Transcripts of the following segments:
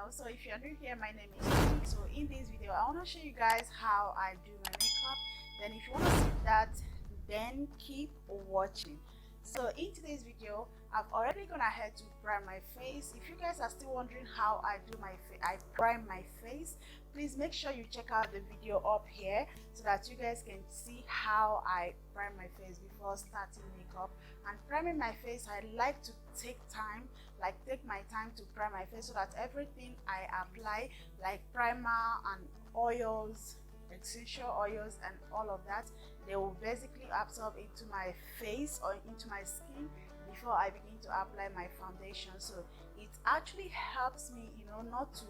channel. So if you're new here, my name is Lee. So in this video I want to show you guys how I do my makeup. Then if you want to see that, then keep watching. So in today's video I've already gone ahead to prime my face. If you guys are still wondering how I do my face, I prime my face, please make sure you check out the video up here so that you guys can see how I prime my face before starting makeup. And priming my face, I like to take my time to prime my face so that everything I apply, like primer and oils, essential oils and all of that, they will basically absorb into my face or into my skin before I begin to apply my foundation. So it actually helps me, not to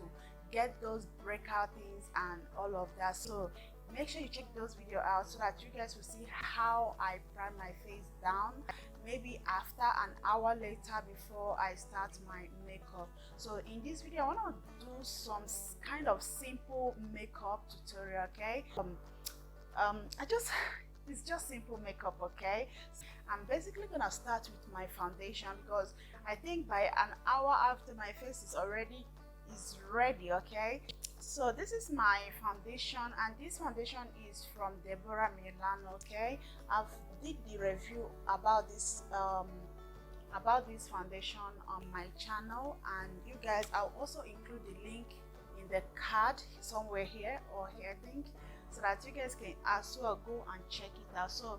get those breakout things and all of that. So make sure you check those videos out so that you guys will see how I prime my face down, maybe after an hour later before I start my makeup. So in this video I want to do some kind of simple makeup tutorial, okay? It's just simple makeup, okay? I'm basically gonna start with my foundation because I think by an hour after my face is ready, okay? So this is my foundation, and this foundation is from Deborah Milan, okay? I've did the review about this foundation on my channel, and you guys, I'll also include the link in the card somewhere here or here, I think, so that you guys can as well go and check it out. So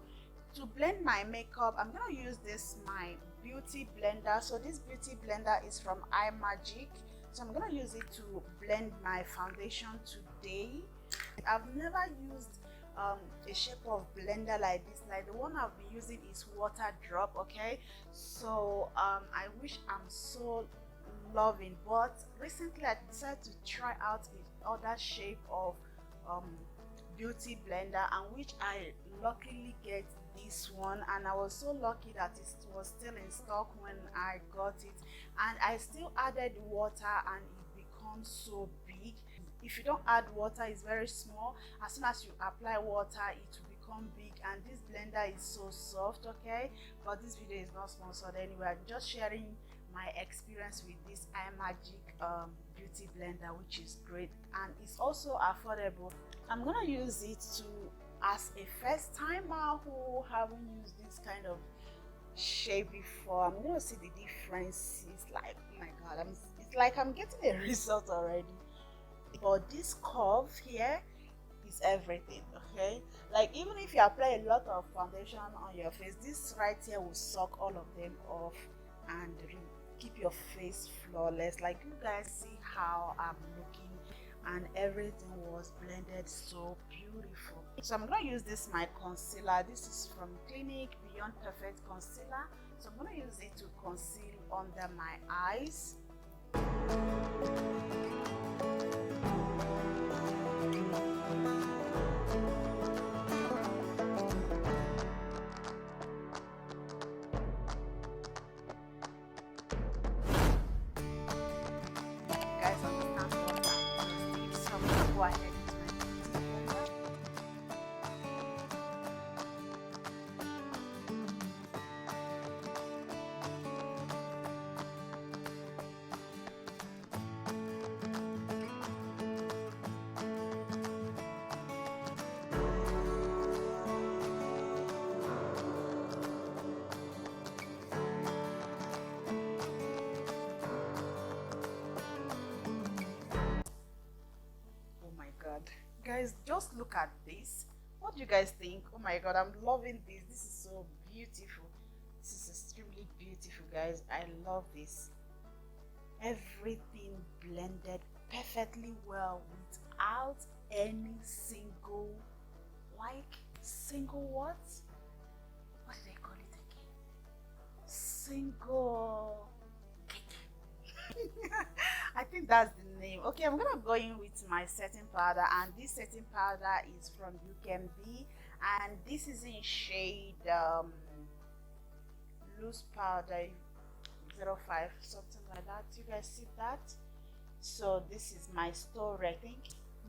to blend my makeup, I'm gonna use my beauty blender. So this beauty blender is from iMagic. So I'm gonna use it to blend my foundation today. I've never used a shape of blender like this. Like the one I've been using is water drop, okay? So I wish I'm so loving, but recently I decided to try out the other shape of beauty blender, and which I luckily get this one, and I was so lucky that it was still in stock when I got it, and I still added water and it becomes so big. If you don't add water, it's very small. As soon as you apply water, it will become big, and this blender is so soft, okay? But this video is not sponsored anyway. I'm just sharing my experience with this iMagic beauty blender, which is great, and it's also affordable. I'm gonna use it as a first timer who haven't used this kind of shape before. I'm gonna see the difference. It's like, oh my god, it's like I'm getting a result already. But this curve here is everything, okay? Like even if you apply a lot of foundation on your face, this right here will suck all of them off and keep your face flawless. Like you guys see how I'm looking, and everything was blended so beautiful. So I'm gonna use my concealer. This is from Clinique Beyond Perfect Concealer. So I'm gonna use it to conceal under my eyes. Guys, understand what I'm just so I'm gonna go ahead. Guys, just look at this. What do you guys think? Oh my god, I'm loving this. This is so beautiful. This is extremely beautiful, guys. I love this. Everything blended perfectly well without any single what did I call it again? Single I think that's the name. Okay, I'm gonna go in with my setting powder, and this setting powder is from UKMB, and this is in shade loose powder 05, something like that. You guys see that? So this is my story, I think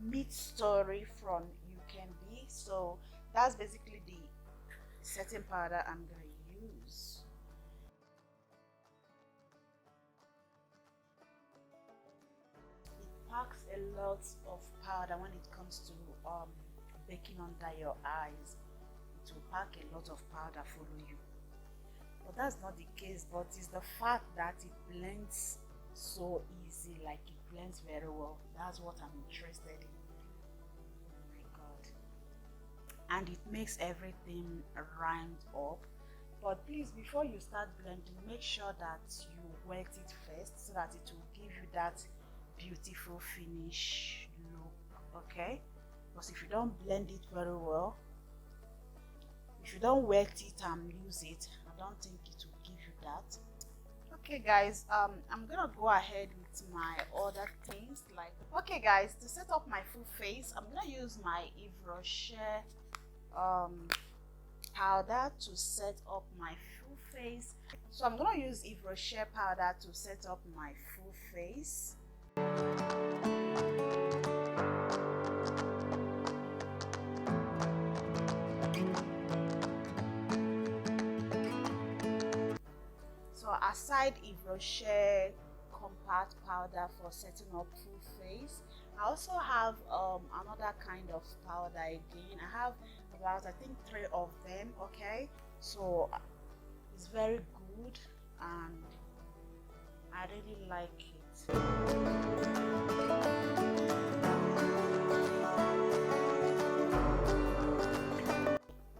mid story from UKMB. So that's basically the setting powder I'm gonna use. packs a lot of powder when it comes to baking under your eyes. It will pack a lot of powder follow you, but that's not the case. But it's the fact that it blends so easy, like it blends very well. That's what I'm interested in. Oh my god. And it makes everything rhymed up. But please, before you start blending, make sure that you wet it first so that it will give you that beautiful finish look, okay? Because if you don't blend it very well, if you don't wet it and use it, I don't think it will give you that. Okay guys, I'm gonna go ahead with my other things. Like, okay guys, to set up my full face, I'm gonna use my Eyebrow powder to set up my full face. So I'm gonna use Eyebrow powder to set up my full face. So aside Eyebrow compact powder for setting up full face, I also have another kind of powder again. I have about, I think, 3 of them, okay? So it's very good and I really like it. I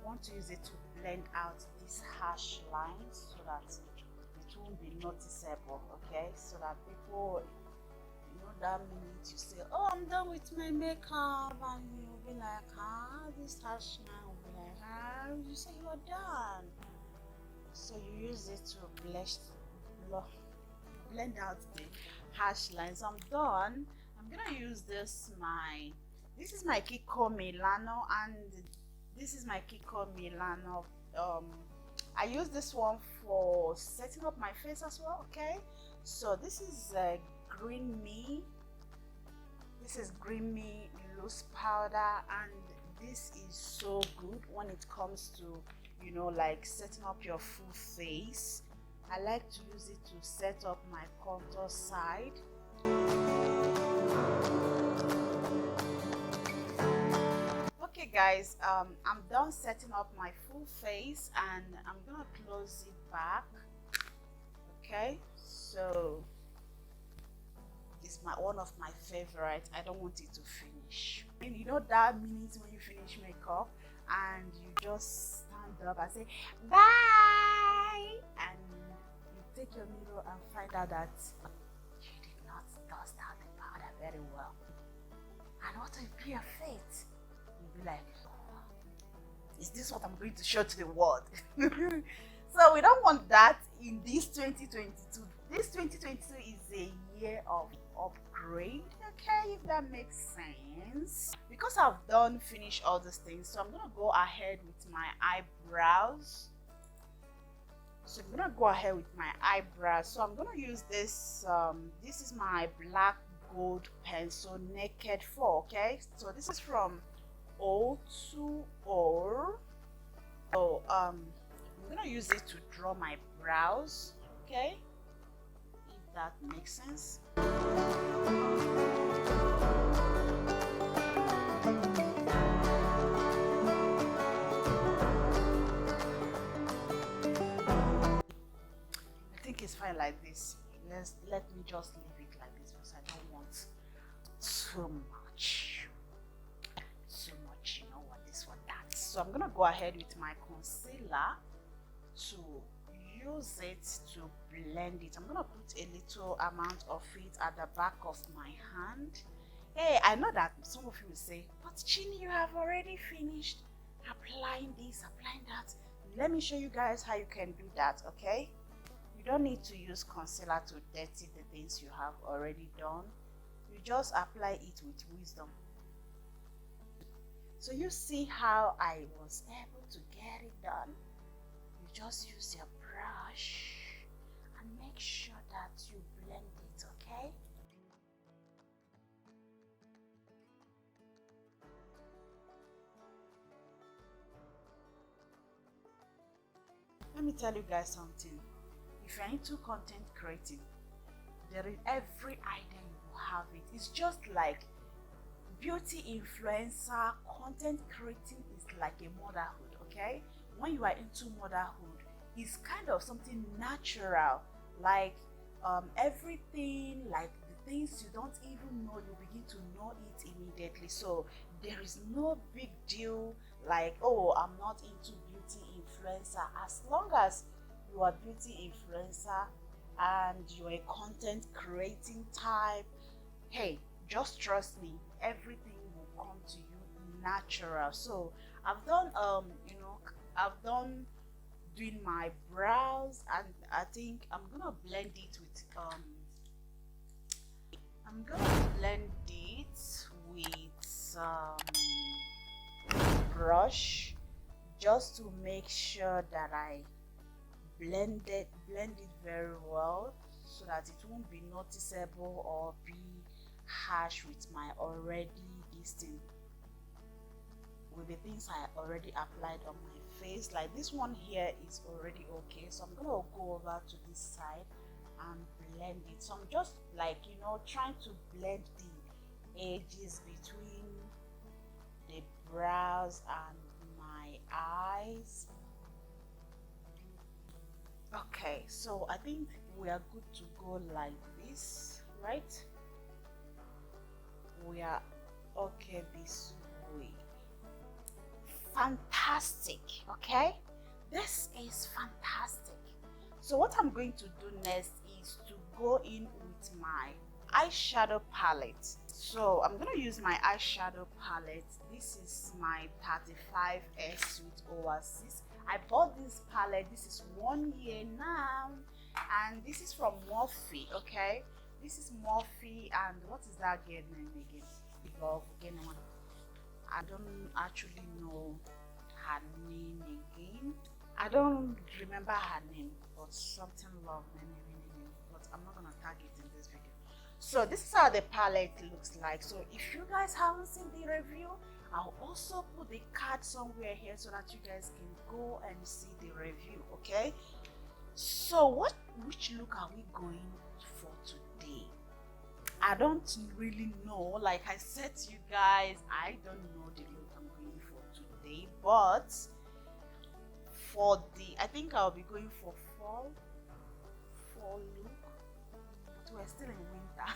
want to use it to blend out these harsh lines so that it won't be noticeable, okay? So that people, you know, that minute you say, oh, I'm done with my makeup, and you'll be like, ah, this harsh line will be like, ah, you say you're done. So you use it to blend out the harsh lines. I'm done. I'm gonna use this is my Kiko Milano, and this is my Kiko Milano. I use this one for setting up my face as well, okay? So this is Green Me. This is Green Me loose powder, and this is so good when it comes to, you know, like setting up your full face. I like to use it to set up my contour side. Okay guys, I'm done setting up my full face and I'm gonna close it back. Okay, so it's one of my favorite. I don't want it to finish. And you know that minute when you finish makeup and you just stand up and say bye, and you take your mirror and find out that you did not dust out the powder very well, and what will be your fate? You'll be like, oh, is this what I'm going to show to the world? So we don't want that in this 2022. This 2022 is a year of upgrade, okay, if that makes sense. Because I've finished all these things, so I'm gonna go ahead with my eyebrows. So I'm gonna go ahead with my eyebrows. So I'm gonna use this. This is my black gold pencil Naked 4. Okay, so this is from O2O. So I'm gonna use it to draw my brows. Okay, if that makes sense. I think it's fine like this. Let me just leave it like this because I don't want too much, you know what, this one, that. So I'm gonna go ahead with my concealer to use it to blend it. I'm gonna put a little amount of it at the back of my hand. Hey, I know that some of you will say, but Chini, you have already finished applying this, applying that. Let me show you guys how you can do that, okay? You don't need to use concealer to dirty the things you have already done. You just apply it with wisdom. So you see how I was able to get it done. You just use your brush and make sure that you blend it, okay? Let me tell you guys something. If you're into content creating, there is every idea you have it. It's just like beauty influencer content creating is like a motherhood. Okay, when you are into motherhood, it's kind of something natural, like everything, like the things you don't even know, you begin to know it immediately. So there is no big deal like, oh, I'm not into beauty influencer. As long as you are beauty influencer and you're a content creating type, hey, just trust me, everything will come to you natural. So I've done I've done doing my brows, and I think I'm gonna blend it with brush, just to make sure that I blend it very well, so that it won't be noticeable or be harsh with my already this thing, with the things I already applied on my face. Like this one here is already okay, so I'm gonna go over to this side and blend it. So I'm just like, you know, trying to blend the edges between the brows and my eyes. Okay, so I think we are good to go like this, right? We are okay this way. Fantastic. Okay, this is fantastic. So what I'm going to do next is to go in with my eyeshadow palette. So I'm going to use my eyeshadow palette. This is my 35S with Oasis. I bought this palette, this is 1 year now, and this is from Morphe. Okay, this is Morphe, and what is that girl name again? Love again. I don't actually know her name again. I don't remember her name, but something love name, but I'm not gonna tag it in this video. So this is how the palette looks like. So if you guys haven't seen the review, I'll also put the card somewhere here so that you guys can go and see the review. Okay, so which look are we going for today? I don't really know. Like I said to you guys, I don't know the look I'm going for today, but I think I'll be going for fall look, but we're still in winter.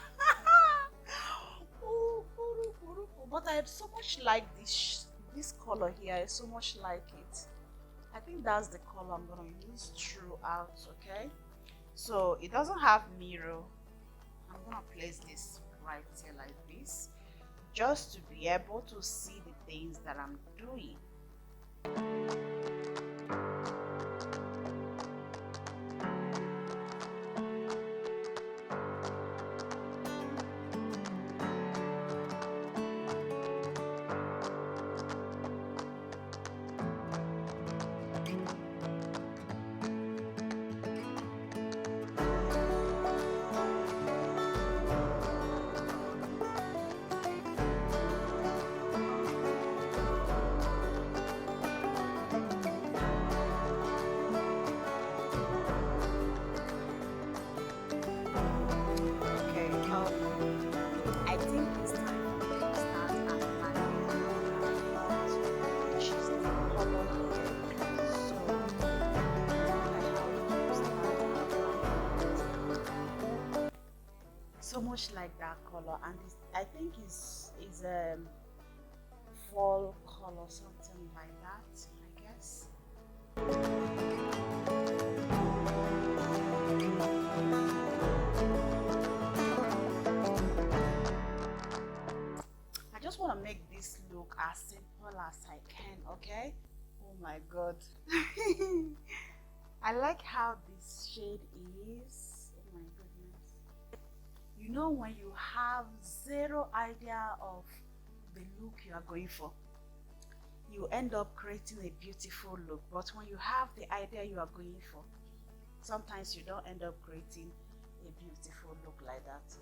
But I so much like this color here. I so much like it. I think that's the color I'm gonna use throughout. Okay, so it doesn't have mirror. I'm gonna place this right here like this, just to be able to see the things that I'm doing. So much like that color, and I think is a fall color, something like that, I guess. I just want to make this look as simple as I can. Okay, oh my god. I like how this shade is. Oh my goodness. You know, when you have zero idea of the look you are going for, you end up creating a beautiful look. But when you have the idea you are going for, sometimes you don't end up creating a beautiful look like that.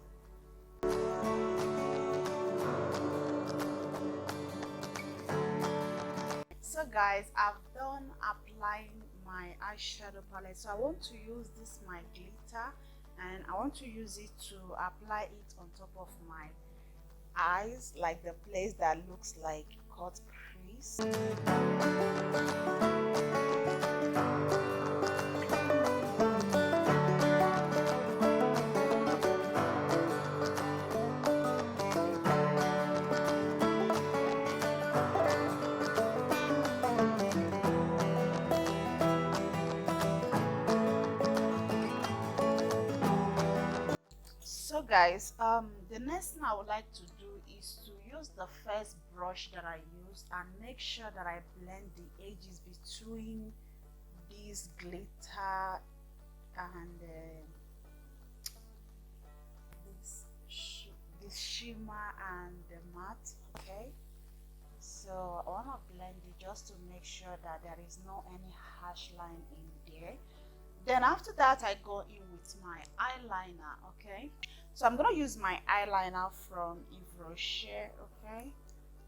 So guys, I've done applying my eyeshadow palette, so I want to use this my glitter, and I want to use it to apply it on top of my eyes, like the place that looks like cut crease. So guys, the next thing I would like to do is to use the first brush that I used and make sure that I blend the edges between this glitter and this shimmer and the matte. Okay, so I want to blend it just to make sure that there is no any harsh line in there. Then after that, I go in with my eyeliner. Okay, so I'm gonna use my eyeliner from Effortless. Okay,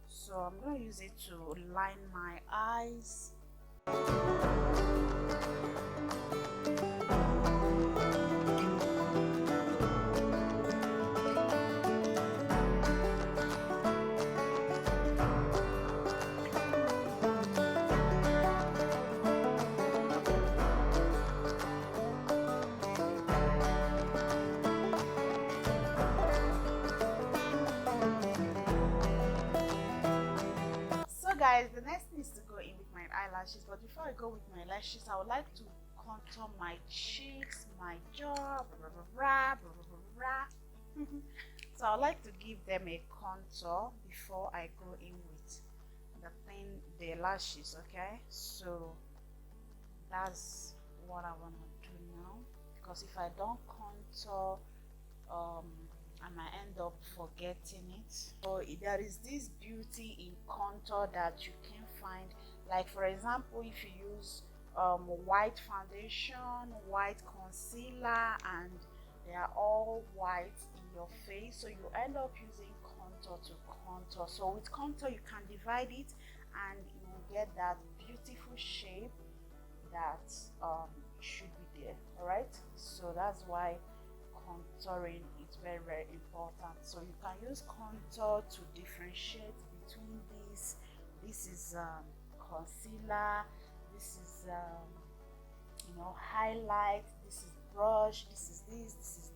so I'm gonna use it to line my eyes. Guys, the next thing is to go in with my eyelashes, but before I go with my lashes, I would like to contour my cheeks, my jaw, so I would like to give them a contour before I go in with the lashes. Okay, so that's what I want to do now, because if I don't contour, I might end up forgetting it. So there is this beauty in contour that you can find, like for example, if you use white foundation, white concealer, and they are all white in your face, so you end up using contour to contour. So with contour you can divide it and you will get that beautiful shape that should be there. All right, so that's why contouring is very, very important. So you can use contour to differentiate between these. This is concealer, this is highlight, this is brush, this is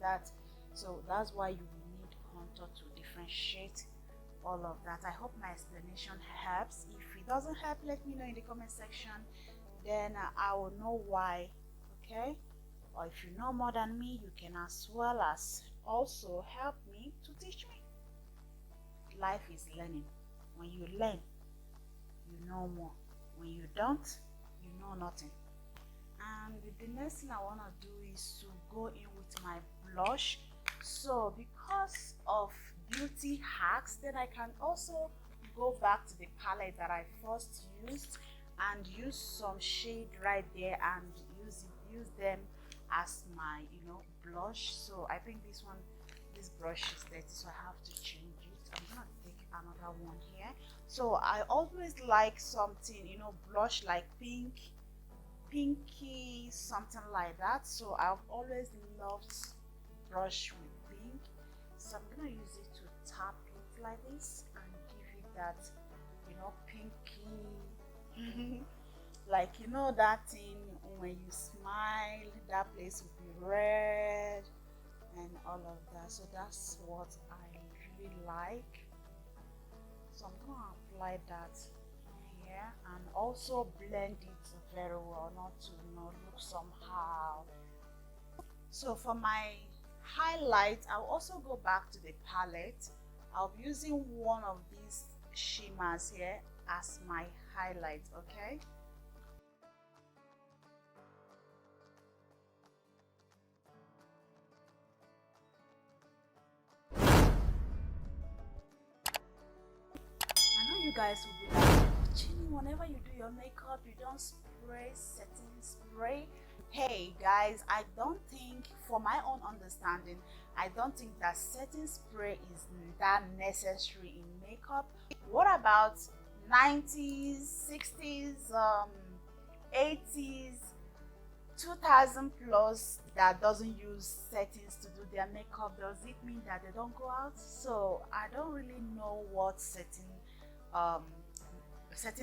that. So that's why you need contour to differentiate all of that. I hope my explanation helps. If it doesn't help, let me know in the comment section, then I will know why. Okay, or if you know more than me, you can as well as also help me to teach me. Life is learning. When you learn, you know more. When you don't, you know nothing. And the next thing I want to do is to go in with my blush. So because of beauty hacks, then I can also go back to the palette that I first used and use some shade right there and use them as my blush. So I think this brush is dirty, so I have to change it. I'm gonna take another one here. So I always like something blush like pinky, something like that. So I've always loved brush with pink, so I'm gonna use it to tap it like this and give it that pinky like that thing when you smile, that place will be red and all of that. So that's what I really like. So I'm gonna apply that here and also blend it very well, not to look somehow. So for my highlight, I'll also go back to the palette. I'll be using one of these shimmers here as my highlight. Okay, you guys will be like, Chini, whenever you do your makeup, you don't spray setting spray. Hey guys, I don't think, for my own understanding, I don't think that setting spray is that necessary in makeup. What about 90s, 60s, 80s 2,000 plus that doesn't use settings to do their makeup, does it mean that they don't go out? So I don't really know what setting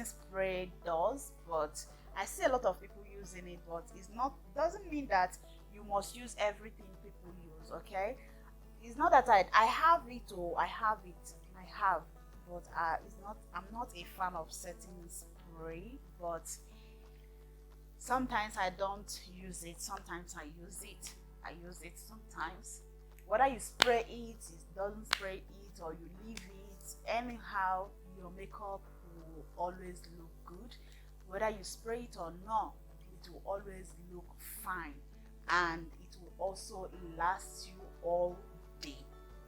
spray does, but I see a lot of people using it, but it's not, doesn't mean that you must use everything people use. Okay, it's not that I have it, or I have, but it's not, I'm not a fan of setting spray, but sometimes I don't use it, sometimes I use it sometimes. Whether you spray it, it doesn't spray it, or you leave it, anyhow your makeup will always look good. Whether you spray it or not, it will always look fine, and it will also last you all day.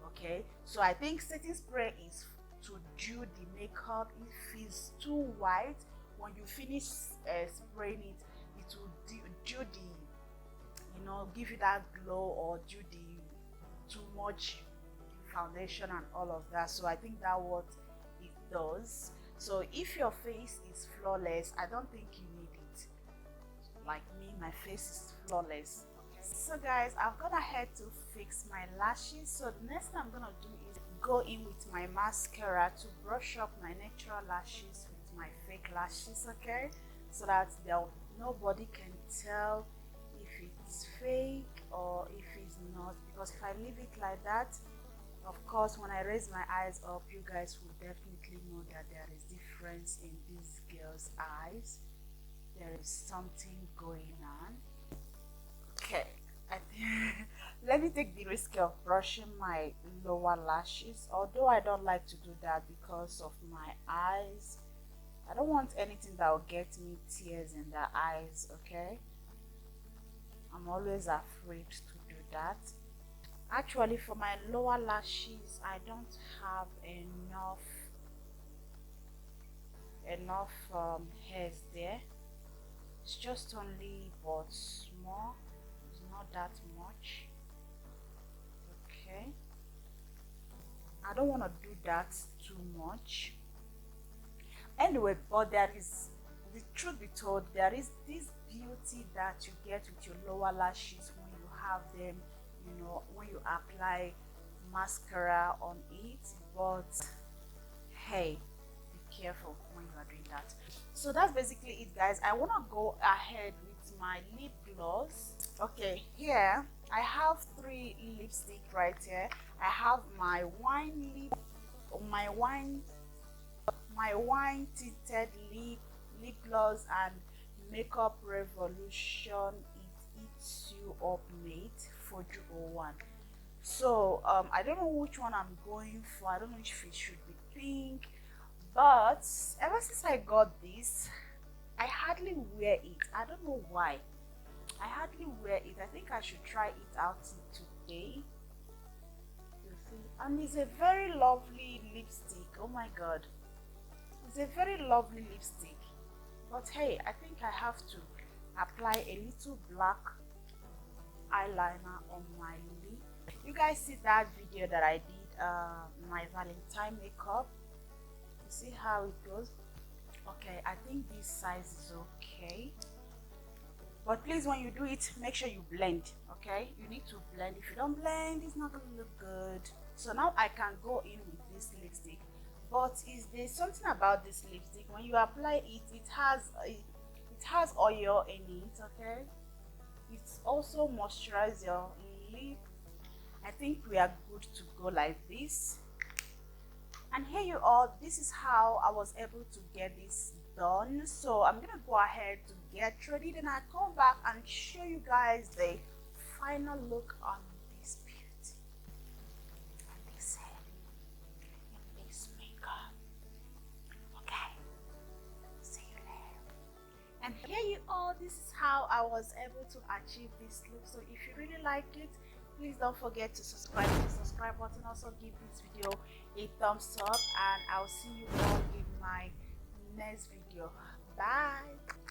Okay, so I think setting spray is to do the makeup. If it's too white, when you finish spraying it, it will do the, you know, give you that glow, or do the too much foundation and all of that. So I think that what it does. So if your face is flawless, I don't think you need it. Like me, my face is flawless. So guys, I've gone ahead to fix my lashes. So the next thing I'm gonna do is go in with my mascara to brush up my natural lashes with my fake lashes. Okay, so that nobody can tell if it's fake or if it's not, because if I leave it like that, of course when I raise my eyes up, you guys will definitely know that there is difference in this girl's eyes. There is something going on. Okay, let me take the risk of brushing my lower lashes, although I don't like to do that because of my eyes. I don't want anything that will get me tears in the eyes. Okay, I'm always afraid to do that. Actually, for my lower lashes, I don't have enough hairs there. It's just only but small, it's not that much. Okay, I don't want to do that too much anyway. But there is, the truth be told, there is this beauty that you get with your lower lashes when you have them, you know, when you apply mascara on it. But hey, be careful when you are doing that. So that's basically it, guys. I want to go ahead with my lip gloss. Okay, here I have 3 lipstick right here. I have my wine tinted lip gloss and Makeup Revolution It Eats You Up Mate 401. So I don't know which one I'm going for. I don't know if it should be pink, but ever since I got this, I hardly wear it. I don't know why. I hardly wear it. I think I should try it out today. You see, and it's a very lovely lipstick. Oh my god, it's a very lovely lipstick. But hey, I think I have to apply a little black eyeliner on my lip. You guys see that video that I did, my Valentine makeup? You see how it goes? Okay, I think this size is okay. But please, when you do it, make sure you blend. Okay, you need to blend. If you don't blend, it's not gonna look good. So now I can go in with this lipstick. But there's something about this lipstick, when you apply it, it has oil in it. Okay, it's also moisturize your lip. I think we are good to go like this. And here you are. This is how I was able to get this done. So I'm gonna go ahead to get ready, then I come back and show you guys the final look on this beauty and this hair and this makeup. Okay, see you later. And here you are. This is how I was able to achieve this look. So if you really like it, please don't forget to subscribe to the subscribe button. Also give this video a thumbs up, and I'll see you all in my next video. Bye.